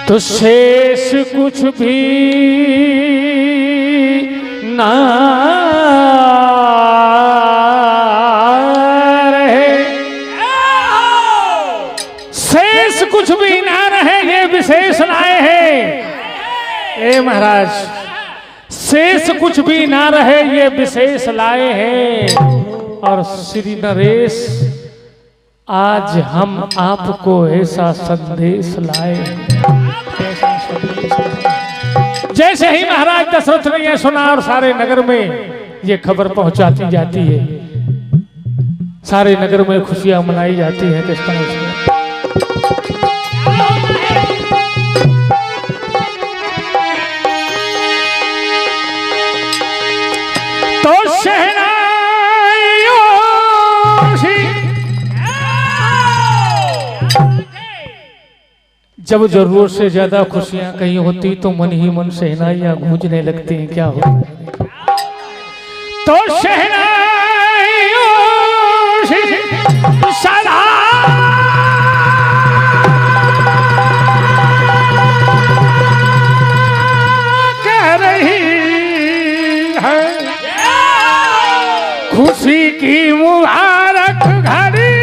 तो शेष कुछ भी ना रहे, शेष कुछ भी ना रहे, ये विशेष लाए हैं। ए महाराज, शेष कुछ भी ना रहे, ये विशेष लाए हैं। और श्री नरेश, आज हम आपको ऐसा संदेश लाए हैं। जैसे ही महाराज दशरथ ने यह सुना और सारे नगर में ये खबर पहुंचाती जाती है, सारे नगर में खुशियां मनाई जाती हैं। किस तरह से तो जब जरूरत से ज्यादा खुशियां कहीं होती तो मन ही मन शहनाइयां गूंजने लगती हैं। क्या होता है? तो शहनाइयों सदा कह रही है, खुशी की मुबारक घड़ी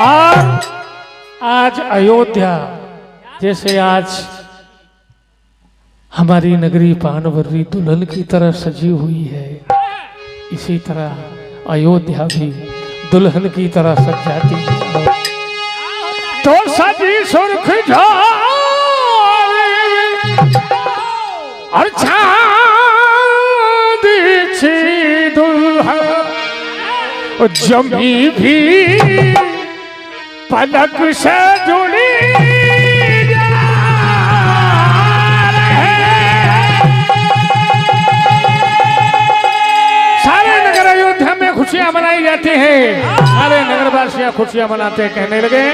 और आज अयोध्या जैसे आज हमारी नगरी पानवर्री दुल्हन की तरह सजी हुई है, इसी तरह अयोध्या भी दुल्हन की तरह सज जाती है। तो सजी सुर्ख और चांदी छी दुल्हन जमी भी पलक से जुड़ी सारे नगर अयोध्या में खुशियां मनाई जाती हैं। सारे नगरवासियां खुशियां मनाते कहने लगे,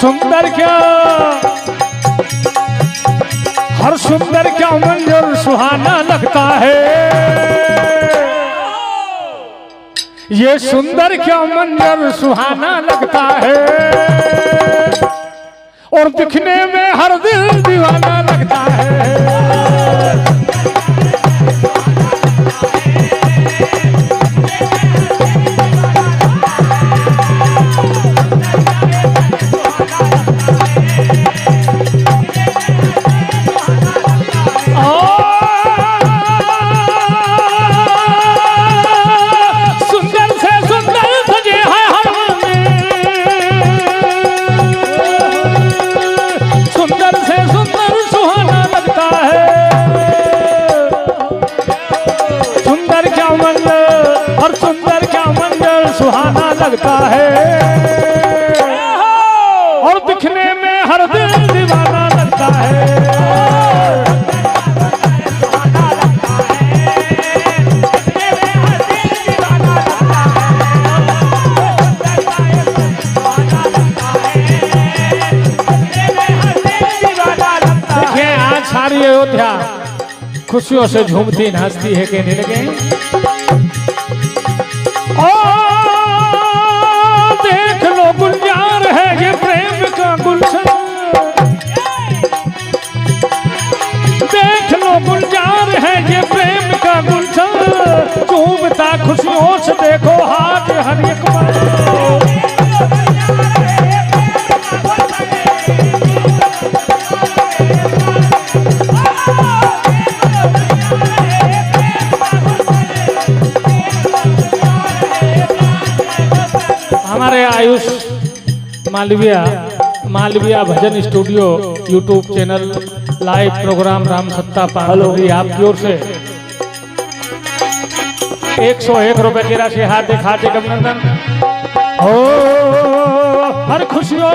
सुंदर क्या हर सुंदर क्या मंजर सुहाना लगता है, ये सुंदर क्या मंजर सुहाना लगता है, और दिखने में हर दिल दीवाना लगता है। सुहाना लगता है और दिखने में हर दिल दीवाना लगता है। देखिए आज सारी अयोध्या खुशियों से झूमती नाचती है। कहने लगे, गुलजार है ये प्रेम का गुलशन, देख लो गुलजार है ये प्रेम का गुलशन, झूमता खुशियों से देखो हाथ हर एक मालविया भजन studio YouTube channel live program Ram सत्ता पालोरी आपकी ओर से 101 रुपए की राशि हार्दिक अभिनंदन। हो हर खुशियों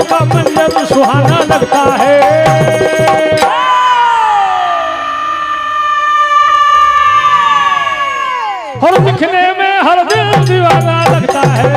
का मंजर सुहाना लगता है। और दिखने में हर दिल दीवाना लगता है।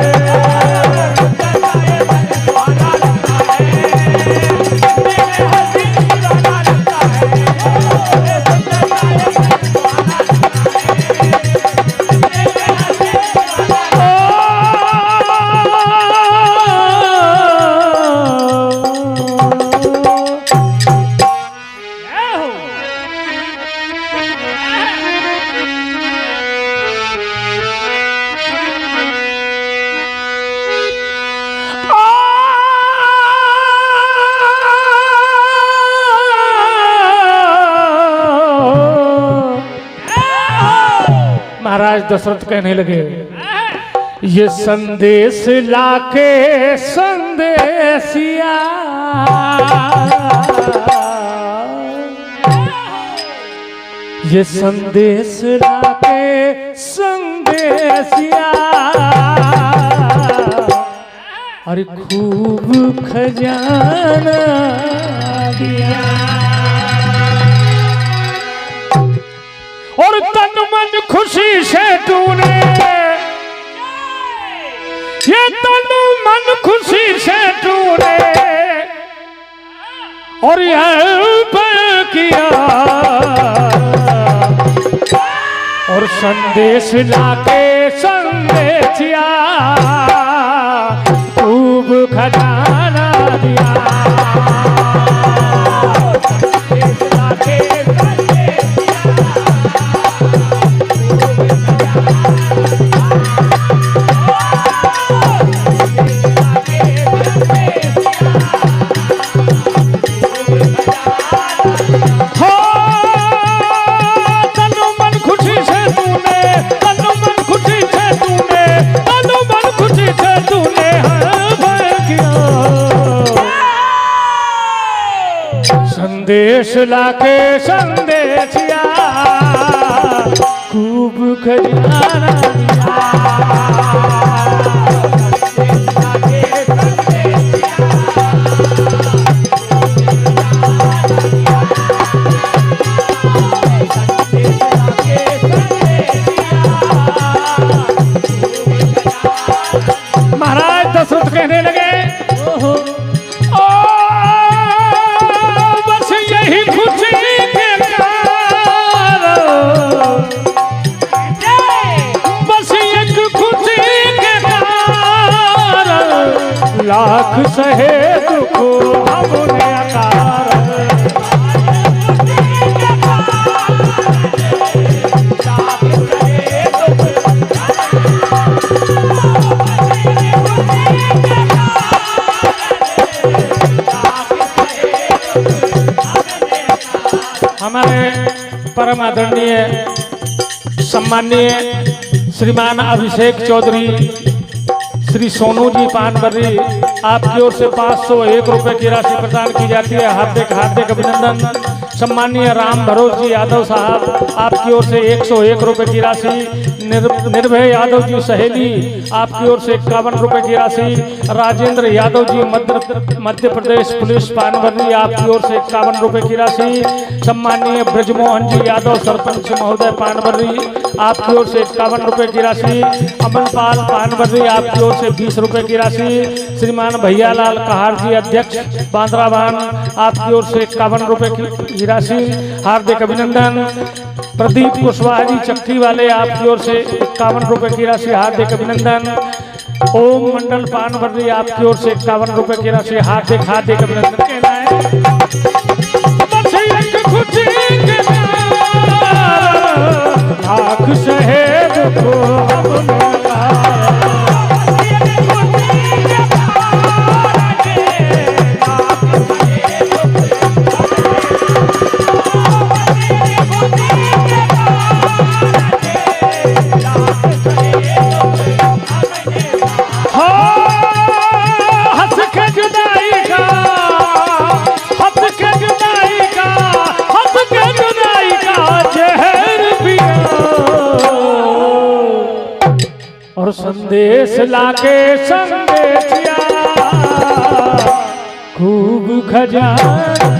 महाराज दशरथ कहने लगे, ये संदेश लाके संदेशिया, ये संदेश लाके संदेशिया, अरे खूब खजाना दिया। और तन मन खुशी से तूने, ये तन मन खुशी से तूने और यह किया, और संदेश लाके संदेशिया, खूब खजाना दिया। संदेश लाके संदेशिया, खूब खजाना दिया। महाराज दशरथ कहने लगे, लाख सहे दुख हमने अकार, हमारे परम आदरणीय सम्माननीय श्रीमान अभिषेक चौधरी श्री सोनू जी पानबर्री, आपकी ओर से 501 रुपए की राशि प्रदान की जाती है। हार्दिक अभिनंदन। सम्माननीय राम भरोज जी यादव साहब, आपकी ओर से 101 रुपए की राशि। निर्भय यादव जी सहेली, आपकी ओर से 51 रुपए की राशि। राजेंद्र यादव जी मध्य प्रदेश पुलिस पानबर्री, आपकी ओर से 51 रुपए की राशि। सम्माननीय ब्रजमोहन जी यादव सरपंच महोदय पानबर्री, आपकी ओर से 51 रुपए की राशि। अमनपाल पानबर्री, आपकी ओर से 20 रुपए की राशि। श्रीमान भैयालाल कहार जी अध्यक्ष बांद्राबान, आपकी ओर से 51 रुपए की राशि। हार्दिक अभिनंदन। प्रदीप कुशवाहा जी चक्की वाले, आपकी ओर से 51 रुपए की राशि। हार्दिक अभिनंदन। ओम मंडल पानबर्री, आपकी ओर से 51 रुपए की राशि। हार्दिक अभिनंदन कहना है। देश लाके संदेशिया खूब खजाना